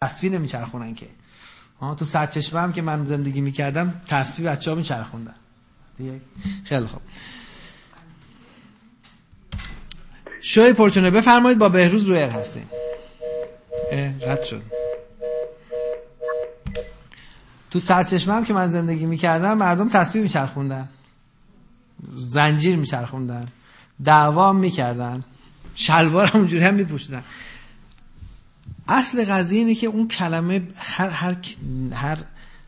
تصویر نمیچرخونن که. تو سرچشمه هم که من زندگی میکردم تصویر بچه‌ها میچرخوندن دیگه. خیلی خوب. شوی پرچونه بفرمایید، با بهروز رویر هستیم. رد شد. تو سرچشمه هم که من زندگی میکردم مردم تصویر میچرخوندن، زنجیر میچرخوندن، دعوا میکردن، شلوار هم اونجوری هم میپوشیدن. اصل قضیه اینه که اون کلمه هر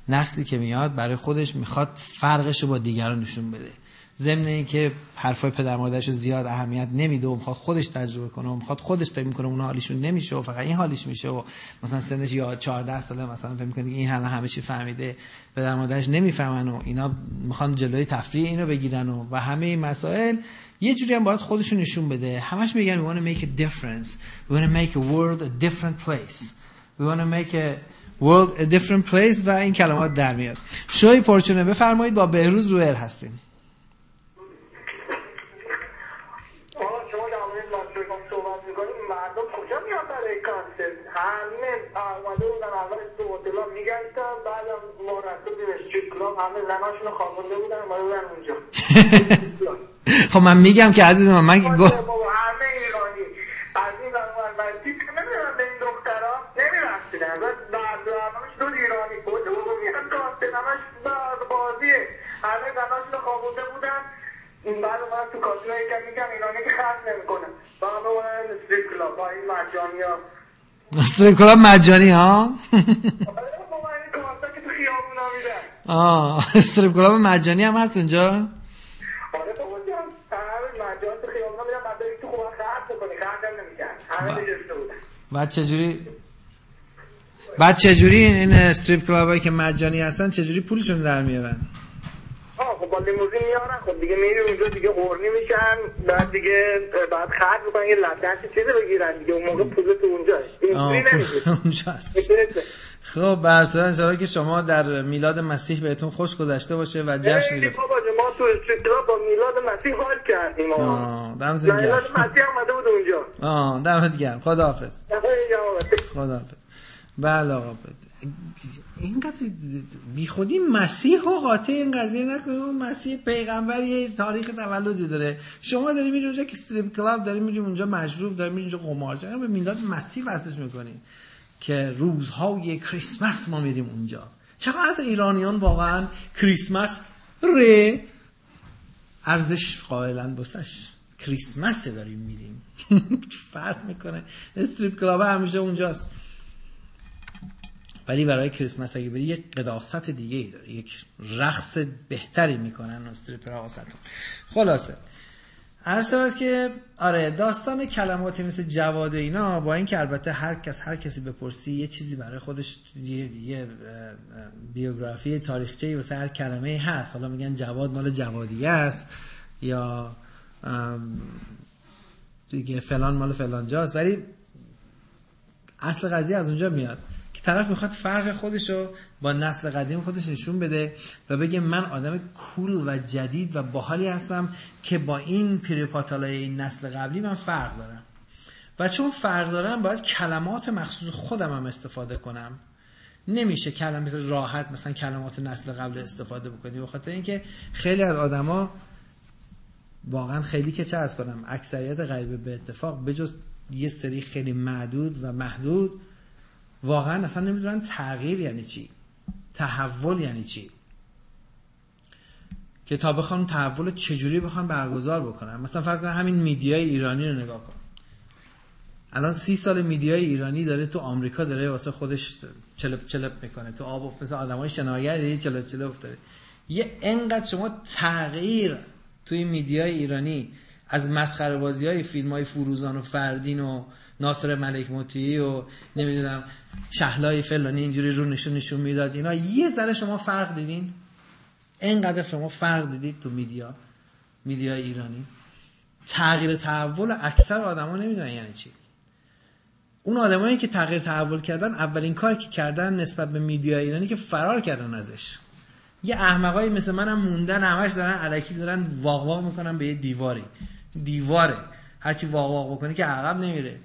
نسلی که میاد برای خودش میخواد فرقش رو با دیگران نشون بده، ضمن اینکه حرفای پدر مادرش زیاد اهمیت نمیده و میخواد خودش تجربه کنه و میخواد خودش فکر میکنه اون حالیشون نمیشه و فقط این حالیش میشه و مثلا سنش یا 14 ساله مثلا فکر میکنه این همه چی فهمیده، پدر مادرش نمیفهمن و اینا میخوان جلوی تفریح اینو بگیرن و همه این مسائل. یه جوری هم باید خودشون نشون بده. همش میگن we want to make a difference, we want to make a world a different place, we want to make a world a different place و این کلمات در میاد. شوی پرچونه بفرمایید، با بهروز رویر هستیم. همه آماده بودن اول تو هتل ها میگشتن، بعدم ما رفتیم استریت کلاب، همه زناشون خوابونده بودن اومده بودن اونجا. خب من میگم که عزیزم من همه ایرانی از این برنامه برسی که نمیدونم به این دخترها نمیرفتیدن برنامهش دو ایرانی بود و میگن کاسته همش بازیه، همه زناشون خوابونده بودن. بعد اومدن تو کاسینو یکم میگم ایرانی که خرج نمیکنه و همه اومدن استریت کلاب با این مجانی ها. استریت کلاب مجانی ها؟ استریت کلاب مجانی هم هست اونجا؟ آره بابا جان، همه مجانی تو خیابونا میرن، بعد داری تو خوبا خرج بکنی، خرج هم نمیکن، همه نشسته بودن. بعد چجوری این استریت کلاب هایی که مجانی هستن چجوری پولشون در میارن؟ خب با لیموزین میارن، خب دیگه میری اونجا دیگه قرنی میشن، بعد دیگه بعد خرج میکنن، یه لبدنش چیزی بگیرن دیگه، اون موقع پول تو اونجاست، اینجوری نمیشه اونجاست. خب برسه انشاءالله که شما در میلاد مسیح بهتون خوش گذشته باشه و جشن گرفتید. بابا ما تو استریت کلاب با میلاد مسیح حال کردیم. دمتون گرم. میلاد مسیح اومده بود اونجا. دمت گرم. خداحافظ. خداحافظ. بله آقا، اینقدر بی خودی مسیح و قاطع این قضیه نکنید. اون مسیح پیغمبر یه تاریخ تولدی داره، شما داری میری اونجا که استریپ کلاب، داری میری اونجا مشروب، داری میری اونجا قمار، چرا به میلاد مسیح وصلش میکنی که روزهای کریسمس ما میریم اونجا؟ چقدر ایرانیان واقعا کریسمس ارزش قائلن بسش، کریسمس داریم میریم. فرق میکنه. استریپ کلاب همیشه اونجاست، ولی برای کریسمس اگه بری یک قداست دیگه ای داره، یک رقص بهتری میکنن استریپ رقصتون. خلاصه عرض شود که آره، داستان کلماتی مثل جواد و اینا، با این که البته هر کسی بپرسی یه چیزی برای خودش، یه بیوگرافی تاریخچه‌ای واسه هر کلمه هست. حالا میگن جواد مال جوادیه است یا دیگه فلان مال فلان جاست، ولی اصل قضیه از اونجا میاد که طرف میخواد فرق خودشو با نسل قدیم خودش نشون بده و بگه من آدم کول و جدید و باحالی هستم که با این پیرپاتالای این نسل قبلی من فرق دارم، و چون فرق دارم باید کلمات مخصوص خودم هم استفاده کنم. نمیشه کلمات راحت مثلا کلمات نسل قبل استفاده بکنی، به خاطر اینکه خیلی از آدما واقعا خیلی که چه از کنم، اکثریت غریبه به اتفاق بجز یه سری خیلی معدود و محدود واقعا اصلا نمیدونن تغییر یعنی چی، تحول یعنی چی، که تا بخوان تحول چجوری بخوان برگزار بکنن. مثلا فرض کن همین میدیای ایرانی رو نگاه کن، الان 30 سال میدیای ایرانی داره تو آمریکا داره واسه خودش چلپ میکنه، تو آب مثلا آدمای شناگر دیگه چلپ افتاده. یه انقدر شما تغییر توی میدیای ایرانی از مسخره بازی‌های فیلم‌های فروزان و فردین و ناصر ملک موطیی و نمیدونم شهلای فلانی اینجوری رو نشون میداد، اینا یه ذره شما فرق دیدین؟ اینقدر شما فرق دیدید تو میدیای ایرانی؟ تغییر تحول اکثر آدما نمیدونن یعنی چی. اون آدمایی که تغییر تحول کردن اولین کاری که کردن نسبت به میدیای ایرانی که فرار کردن ازش. یه احمقایی مثل منم موندن، همش دارن الکی دارن واق میکنن به یه دیواره. هرچی واق بکنی که عقب نمیره،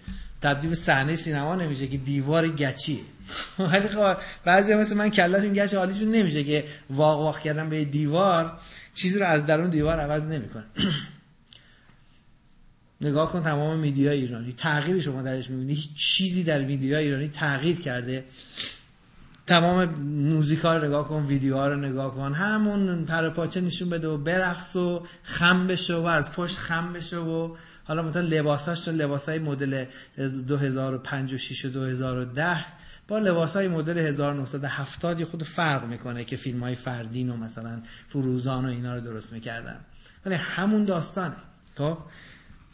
تبدیل به صحنه سینما نمیشه که دیوار گچیه. ولی خب بعضی مثل من کلاشون گچ حالیشون نمیشه که واق کردن به دیوار چیزی رو از درون دیوار عوض نمیکنه. نگاه کن تمام میدیای ایرانی تغییر شما درش میبینی، هیچ چیزی در میدیای ایرانی تغییر کرده. تمام موزیکا رو نگاه کن، ویدیوها رو نگاه کن، همون پرپاچه نشون بده و برقص و خم بشه و از پشت خم بشه و حالا مثلا لباساش چون لباسای مدل 2005 و 6 و 2010 با لباسای مدل 1970 خود فرق میکنه که فیلم‌های فردین و مثلا فروزان و اینا رو درست میکردن، ولی همون داستانه. خب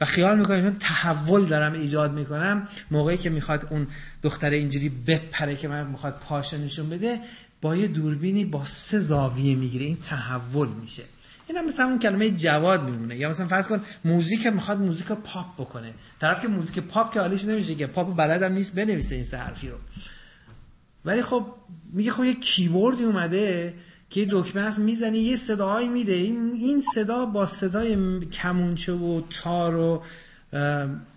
و خیال میکنم چون تحول دارم ایجاد میکنم، موقعی که میخواد اون دختر اینجوری بپره که من میخواد پاشو نشون بده، با یه دوربینی با 3 زاویه میگیره، این تحول میشه. اینا مثلا اون کلمه جواد میمونه. یا مثلا فرض کن موزیک میخواد موزیک پاپ بکنه، طرف که موزیک پاپ که حالیش نمیشه که پاپ بلدم نیست بنویسه این 3 حرفی رو، ولی خب میگه خب یه کیبوردی اومده که دکمه هست میزنی یه صداهایی میده، این صدا با صدای کمونچه و تار و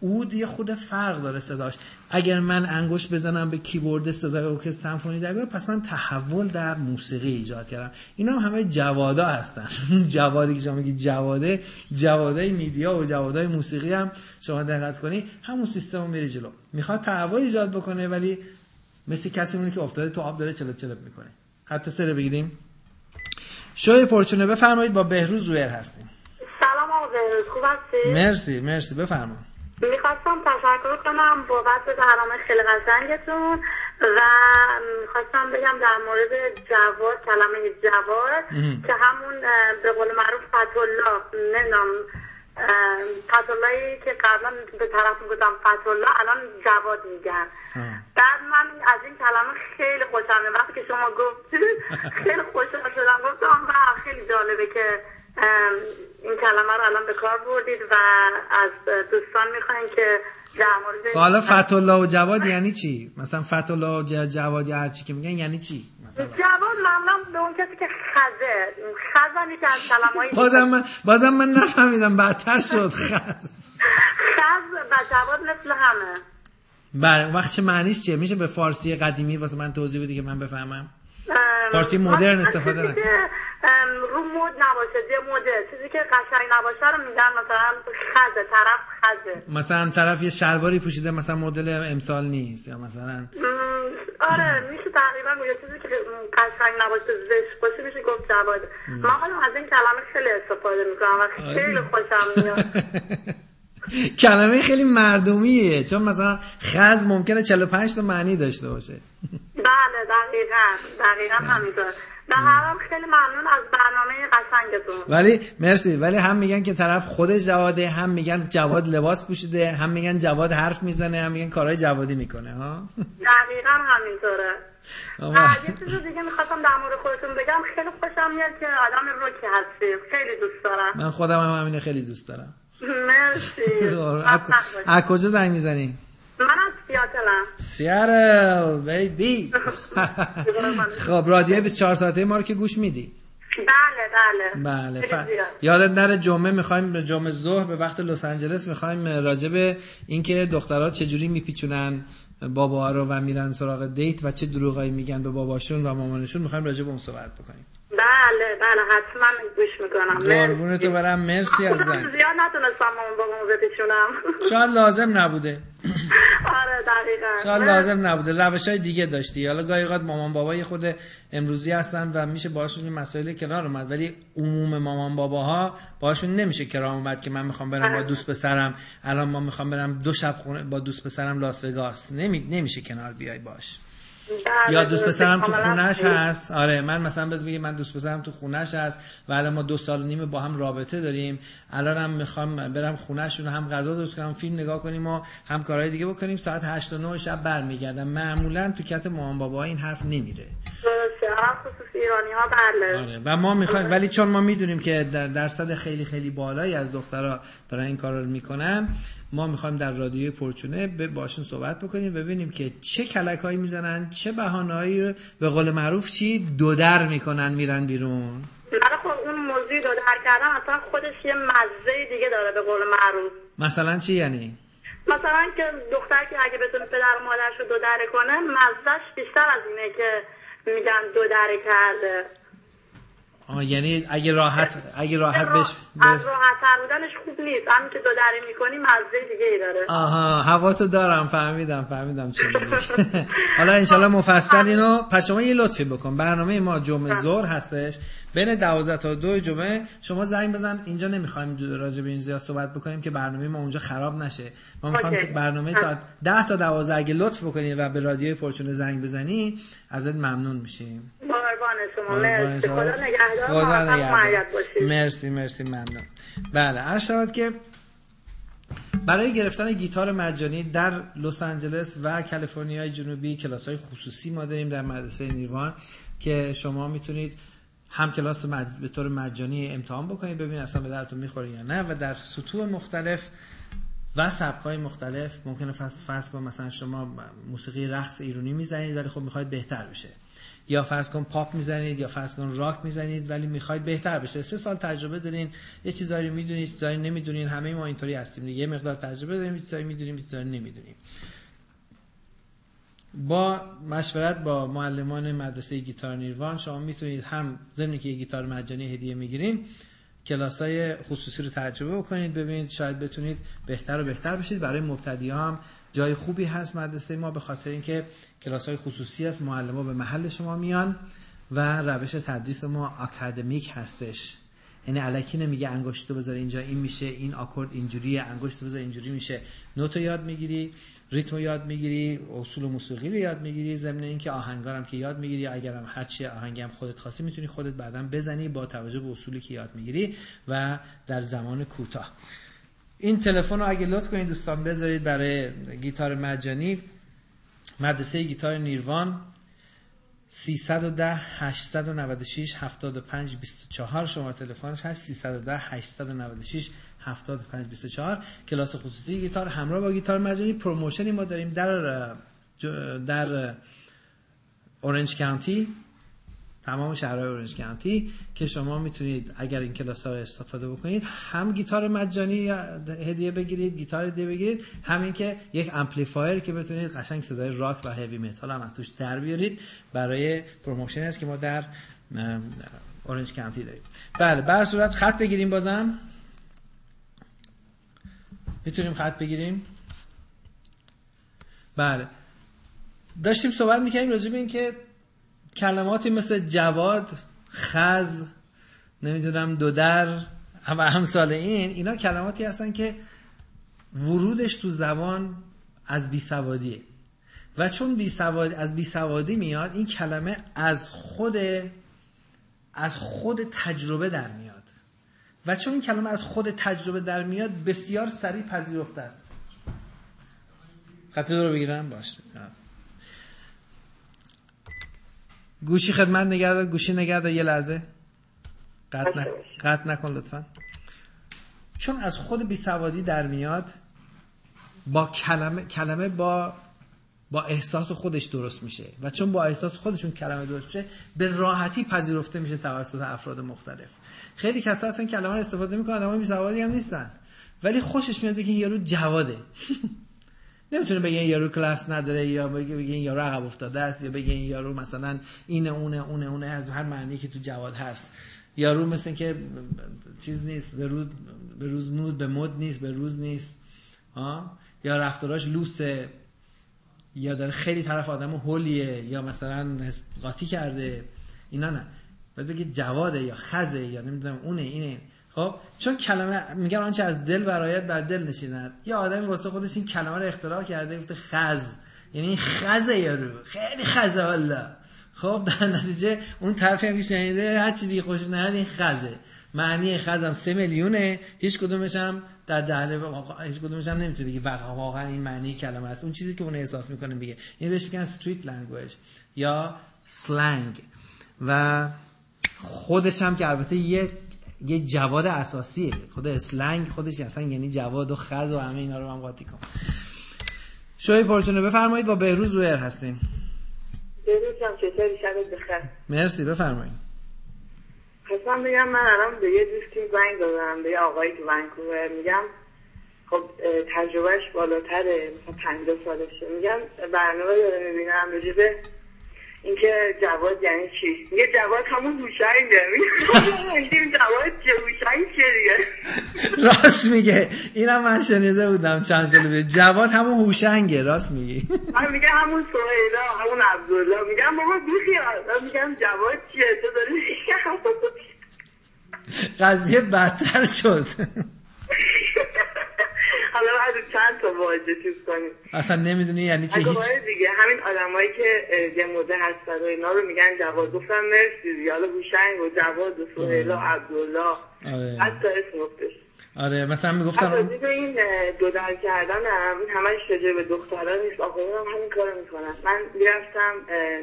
عود یه خود فرق داره صداش. اگر من انگشت بزنم به کیبورد صدای ارکستر سمفونی در بیاد، پس من تحول در موسیقی ایجاد کردم. اینا هم همه جوادا هستن. جوادی که شما میگی جواده، جوادای میدیا و جوادای موسیقی هم شما دقت کنی همون سیستمو میره جلو، میخواد تحول ایجاد بکنه، ولی مثل کسی مونه که افتاده تو آب داره چلپ چلپ میکنه. خط سر بگیریم. شوی پرچونه بفرمایید، با بهروز رویر هستیم. سلام آقا بهروز، خوب هستی؟ مرسی بفرمایید. میخواستم تشکر کنم بابت برنامه خیلی قشنگتون و میخواستم بگم در مورد جواد، کلمه جواد که همون به قول معروف فتح‌الله، نمیدونم فتح‌اللهی که قبلا به طرف میگفتم فتح‌الله الان جواد میگن. بعد من از این کلمه خیلی خوشم میاد، وقتی که شما گفتید خیلی خوشحال شدم، گفتم و خیلی جالبه که این کلمه رو الان به کار بردید و از دوستان میخواین که در مورد حالا فتح‌الله و جواد یعنی چی؟ مثلا فتح‌الله و جواد یا هر چی که میگن یعنی چی؟ مثلا جواد معمولا به اون کسی که خزنی که از کلمه‌های بازم من نفهمیدم، بدتر شد. خز و جواد مثل همه. بله، وقت چه معنیش چیه؟ میشه به فارسی قدیمی واسه من توضیح بدی که من بفهمم؟ فارسی مدرن استفاده نکنید. رو مود نباشه، یه مدل چیزی که قشنگ نباشه رو میگن مثلا خزه، طرف خزه. مثلا طرف یه شلواری پوشیده مثلا مدل امسال نیست، یا مثلا آره میشه تقریبا یه چیزی که قشنگ نباشه، زشت باشه، میشه گفت جواد. من از این کلمه خیلی استفاده میکنم و خیلی خوشم میاد. کلمه خیلی مردمیه، چون مثلا خز ممکنه 45 تا معنی داشته باشه. بله دقیقاً همینطور. به هر حال خیلی ممنون از برنامه قشنگتون. ولی مرسی، ولی هم میگن که طرف خودش جواده، هم میگن جواد لباس پوشیده، هم میگن جواد حرف میزنه، هم میگن کارهای جوادی میکنه ها. دقیقاً همینطوره. یه چیز دیگه میخواستم در مورد خودتون بگم، خیلی خوشم میاد که آدم روکی هستی، خیلی دوست دارم. من خودم هم همینه، خیلی دوست دارم. مرسی. از کجا زنگ میزنی؟ من از سیاتل بیبی. خب رادیو 24 ساعته ما رو که گوش میدی؟ بله. یادت نره جمعه میخوایم، جمعه ظهر به وقت لس آنجلس میخوایم راجع به اینکه دخترها چجوری میپیچونن باباها رو و میرن سراغ دیت و چه دروغایی میگن به باباشون و مامانشون، میخوایم راجع به اون صحبت بکنیم. بله حتما گوش میکنم. قربونتو برم، مرسی از زنگ. زیاد نتونستم بابامو بپیچونم. شاید لازم نبوده. آره دقیقاً. شاید لازم نبوده، روشای دیگه داشتی. حالا گاهی اوقات مامان بابای خود امروزی هستن و میشه باهاشون این مسائل کنار اومد، ولی عموم مامان باباها باهاشون نمیشه کنار اومد که من میخوام برم با دوست پسرم، الان ما میخوام برم 2 شب خونه با دوست پسرم لاس وگاس، نمیشه کنار بیای باش. یا دوست پسرم تو خونه‌اش هست. آره من مثلا بهت میگم من دوست پسرم تو خونه‌اش هست و الان ما 2 سال و نیم با هم رابطه داریم، الانم میخوام برم خونه‌شون، هم غذا درست کنم، فیلم نگاه کنیم و هم کارهای دیگه بکنیم، ساعت 8 تا 9 شب برمیگردم. معمولا تو کت مامان بابا این حرف نمیره. خصوص ایرانی‌ها بله. آره و ما میخوایم، ولی چون ما میدونیم که درصد خیلی خیلی بالایی از دخترها دارن این کارا رو میکنن، ما میخوایم در رادیوی پرچونه باشون صحبت بکنیم، ببینیم که چه کلکایی میزنن، چه بهانه‌ای به قول معروف چی دودر میکنن میرن بیرون. خب اون موضوع دودر کردن اصلا خودش یه مزه دیگه داره به قول معروف. مثلا چی یعنی؟ مثلا که دختر که اگه بتونه پدر و مادرش رو 2 دره کنه مزدش بیشتر از اینه که میگن 2 دره کرده. یعنی اگه راحت بهش از راحت‌تر بودنش خوب نیست، همین که 2 دره میکنی مزه دیگه ای داره. آها حواسو دارم، فهمیدم چی میگی. حالا انشالله مفصل اینو. پس شما یه لطفی بکن، برنامه ما جمعه ظهر هستش، بین 12 تا 2 جمعه شما زنگ بزن. اینجا نمیخوایم راجع به این زیاد صحبت بکنیم که برنامه ما اونجا خراب نشه. ما میخوایم که برنامه ساعت 10 تا 12 اگه لطف بکنی و به رادیوی پرچون زنگ بزنی ازت ممنون میشیم. قربان شما. مرسی. خدا نگهدار. مرسی ممنون. بله عرض شود که برای گرفتن گیتار مجانی در لس آنجلس و کالیفرنیای جنوبی کلاس‌های خصوصی ما داریم در مدرسه نیروان که شما میتونید هم کلاس به طور مجانی امتحان بکنید ببینید اصلا به درتون میخوره یا نه، و در سطوح مختلف و سبک‌های مختلف ممکنه فرض کن مثلا شما موسیقی رقص ایرانی میزنید ولی خب میخواید بهتر بشه، یا فرض کن پاپ میزنید، یا فرض کن راک میزنید ولی میخواید بهتر بشه. 3 سال تجربه دارین، یه چیزایی میدونید، چیزایی نمیدونین. همه ما اینطوری هستیم، یه مقدار تجربه داریم، چیزایی میدونیم، چیزایی نمیدونیم. با مشورت با معلمان مدرسه گیتار نیروان شما میتونید هم ضمن که گیتار مجانی هدیه میگیرین کلاس‌های خصوصی رو تجربه بکنید، ببینید شاید بتونید بهتر و بهتر بشید. برای مبتدی‌ها هم جای خوبی هست مدرسه ما، به خاطر اینکه کلاس‌های خصوصی است، معلم‌ها به محل شما میان و روش تدریس ما آکادمیک هستش. یعنی الکی نمیگه انگشتو بذار اینجا این میشه، این آکورد اینجوریه، انگشتو بذار اینجوری میشه. نوتو یاد میگیری، ریتمو یاد میگیری، اصول موسیقی رو یاد میگیری، ضمن اینکه آهنگارم که یاد میگیری. اگرم هر چی آهنگم خودت خواستی میتونی خودت بعداً بزنی با توجه به اصولی که یاد میگیری و در زمان کوتاه. این تلفن رو اگه لطف کنید دوستان بذارید برای گیتار مجانی. مدرسه گیتار نیروان 310 896 75 24 شماره تلفنش هست. 310 896 75 24 کلاس خصوصی گیتار همراه با گیتار مجانی. پروموشنی ما داریم در اورنج کانتی، تمام شهرهای اورنج کانتی، که شما میتونید اگر این کلاس‌ها رو استفاده بکنید هم گیتار مجانی هدیه بگیرید، گیتار هدیه بگیرید، همین که یک امپلیفایر که بتونید قشنگ صدای راک و هیوی متال هم از توش در بیارید. برای پروموشنی است که ما در اورنج کانتی داریم. بله بر صورت خط بگیریم، بازم میتونیم خط بگیریم. بله داشتیم صحبت میکنیم راجع به این که کلماتی مثل جواد، خز، نمیدونم دودر و امثال اینا کلماتی هستن که ورودش تو زبان از بیسوادیه و چون از بیسوادی میاد این کلمه از خود تجربه در میاد و چون این کلمه از خود تجربه در میاد بسیار سریع پذیرفته است. خط رو بگیرم باشه. گوشی خدمت نگهدار، گوشی نگهدار یه لحظه قطع نکن لطفا. چون از خود بیسوادی در میاد با کلمه با احساس خودش درست میشه و چون با احساس خودشون کلمه درست میشه به راحتی پذیرفته میشه توسط افراد مختلف. خیلی کسا هستن کلمه رو استفاده میکنن آدمای بیسوادی هم نیستن ولی خوشش میاد بگه یارو جواده. نمیتونه بگه این یارو کلاس نداره یا بگه این یارو عقب افتاده است یا بگه این یارو مثلا اینه اونه از هر معنی که تو جواد هست. یارو مثل که چیز نیست، به روز نود، به مد نیست، به روز نیست، یا رفتاراش لوسه، یا داره خیلی طرف آدمو هولیه، یا مثلا قاطی کرده. اینا نه، باید بگه جواده یا خزه یا نمیدونم اونه اینه. خب چون کلمه میگن آنچه از دل برآید بر دل نشیند. یه آدمی واسه خودش این کلمه رو اختراع کرده، گفته خز، یعنی خزه یارو، خیلی خزه والا. خب در نتیجه اون طرفی هم که شنیده هر چی دیگه خوشش نیاد این خزه. معنی خزم 3 میلیونه، هیچ کدومش هم در دهله هیچ کدومش هم نمیتونه بگه واقعا این معنی کلمه است. اون چیزی که اون احساس میکنه میگه. این بهش میگن استریت لنگویج یا سلنگ و خودش هم که البته یه جواد اساسیه. خود اسلنگ خودش اصلا یعنی جواد و خز و همه اینا رو هم قاطی کن. شوی پرچونه بفرمایید، با بهروز رویر هستیم. بهروز جان چطوری؟ شبت بخیر. مرسی بفرمایید. خواستم بگم من الان به یه دوستی زنگ دادم، به یه آقایی تو ونکوور، میگم خب تجربهش بالاتره، مثلا 50 سالشه. میگم برنامه داره میبینم راجع به اینکه جواد یعنی چی. میگه جواد همون هوشنگه. میگم جواد چه هوشنگ چه دیگه. راست میگه، اینم من شنیده بودم چند سال پیش. جواد همون هوشنگه. راست میگی. من میگم همون سهیلا، همون عبدالله. میگم بابا بیخیال. میگم جواد چیه تو داری. قضیه بدتر شد. حالا بعد چند تا واژه چیز کنیم اصلا نمیدونی یعنی چه. هیچ دیگه همین آدمایی که یه مدل هستن و اینا رو میگن جواد. گفتم مرسی یالا هوشنگ و جواد و سهیلا و عبدالله. حتی اسم گفتش. آره مثلا میگفتم حتی این دو در کردن همش راجع به دخترها نیست. آقایون هم همین کارو میکنن. من میرفتم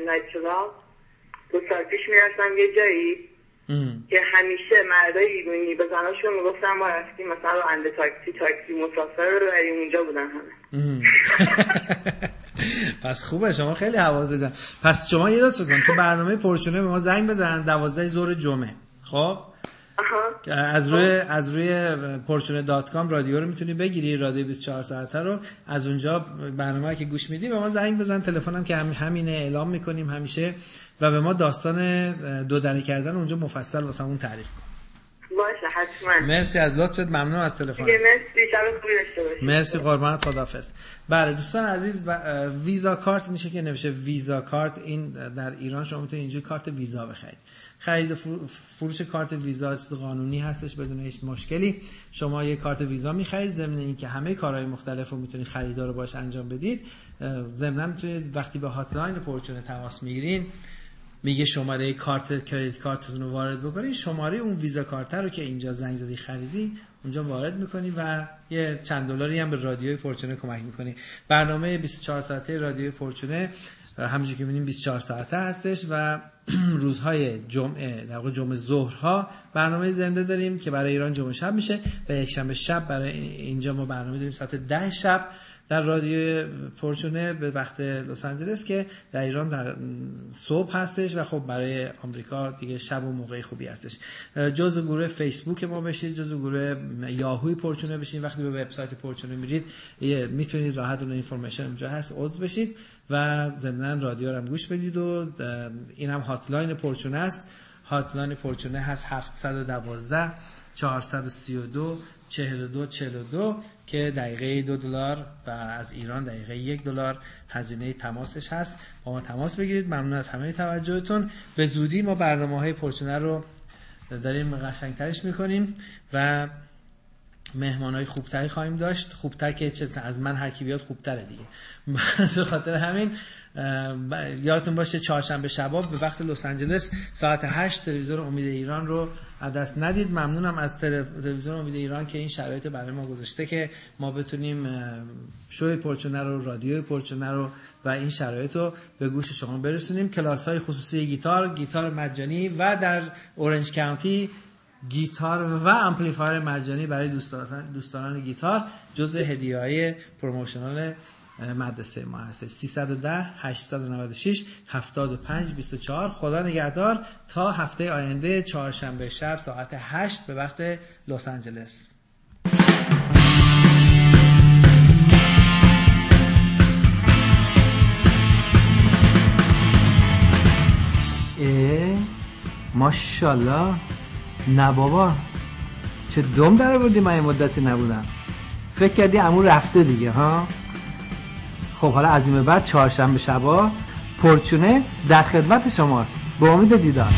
نایت کلاب 2 سال پیش، میرفتم یه جایی که همیشه مردای ایرانی به زناشون میگفتن ما رفتیم مثلا رو انده تاکسی مسافر رو بریم، اونجا بودن همه. پس خوبه، شما خیلی حواست دارم. پس شما یه لطف کن تو برنامه پرچونه به ما زنگ بزن 12 ظهر جمعه. خب از روی portune.com رادیو رو میتونی بگیری، رادیو 24 ساعته رو. از اونجا برنامه که گوش میدی به ما زنگ بزن. تلفنم که همینه، اعلام میکنیم همیشه و به ما داستان دودنی کردن اونجا مفصل واسمون تعریف کن. باشه حتما. مرسی از لطفت، ممنون از تلفن. مرسی، شب خوبی داشته باشید. مرسی قربانت، خداحافظ. بله دوستان عزیز، ویزا کارت میشه که نوشته ویزا کارت. این در ایران شما میتونید اینجوری کارت ویزا بخرید. خرید و فروش کارت ویزا چیز قانونی هستش بدون هیچ مشکلی. شما یه کارت ویزا میخرید، ضمن اینکه همه کارهای مختلف رو میتونید خریدار باش انجام بدید. ضمن میتونید وقتی به هاتلاین پرچونه تماس میگیرین میگه شماره کارت کریدیت کارتتون رو وارد بکنید، شماره اون ویزا کارت رو که اینجا زنگ زدی خریدی اونجا وارد میکنی و یه چند دلاری هم به رادیوی پرچونه کمک میکنی. برنامه 24 ساعته رادیوی پرچونه همونجوری که می‌بینیم 24 ساعته هستش و روزهای جمعه در واقع جمعه ظهرها برنامه زنده داریم که برای ایران جمعه شب میشه و یک شنبه شب برای اینجا ما برنامه داریم ساعت 10 شب در رادیو پرچونه به وقت لس آنجلس که در ایران در صبح هستش و خب برای آمریکا دیگه شب و موقع خوبی هستش. جزء گروه فیسبوک ما بشید، جزء گروه یاهوی پرچونه بشید. وقتی به وبسایت پرچونه میرید میتونید راحت اون اینفورمیشن اونجا هست عضو بشید و ضمن رادیو رو هم گوش بدید و این هم هاتلاین پرچونه است. هاتلاین پرچونه هست 712 432 4242 که دقیقه $2 و از ایران دقیقه $1 هزینه تماسش هست. با ما تماس بگیرید. ممنون از همه توجهتون. به زودی ما برنامه‌های پرچونه رو داریم قشنگترش میکنیم و مهمانای خوبتری خواهیم داشت. خوبتر که چه از من هر کی بیاد خوبتره دیگه. به خاطر همین یادتون باشه چهارشنبه شبا به وقت لس آنجلس ساعت 8 تلویزیون امید ایران رو از دست ندید. ممنونم از تلویزیون امید ایران که این شرایط برای ما گذاشته که ما بتونیم شوی پرچونه رو، رادیوی پرچونه رو و این شرایط رو به گوش شما برسونیم. کلاس‌های خصوصی گیتار مجانی و در اورنج کانتی گیتار و امپلیفایر مجانی برای دوستان گیتار جزء هدیه‌های پروموشنال مدرسه ما هست. 310 896 75 24. خدا نگهدار تا هفته آینده چهارشنبه شب ساعت 8 به وقت لس آنجلس. ماشاءالله. نه بابا چه دم در آوردی، من این مدتی نبودم. فکر کردی عمو رفته دیگه ها؟ خب حالا از این به بعد چهارشنبه شبا پرچونه در خدمت شماست. به امید دیدار.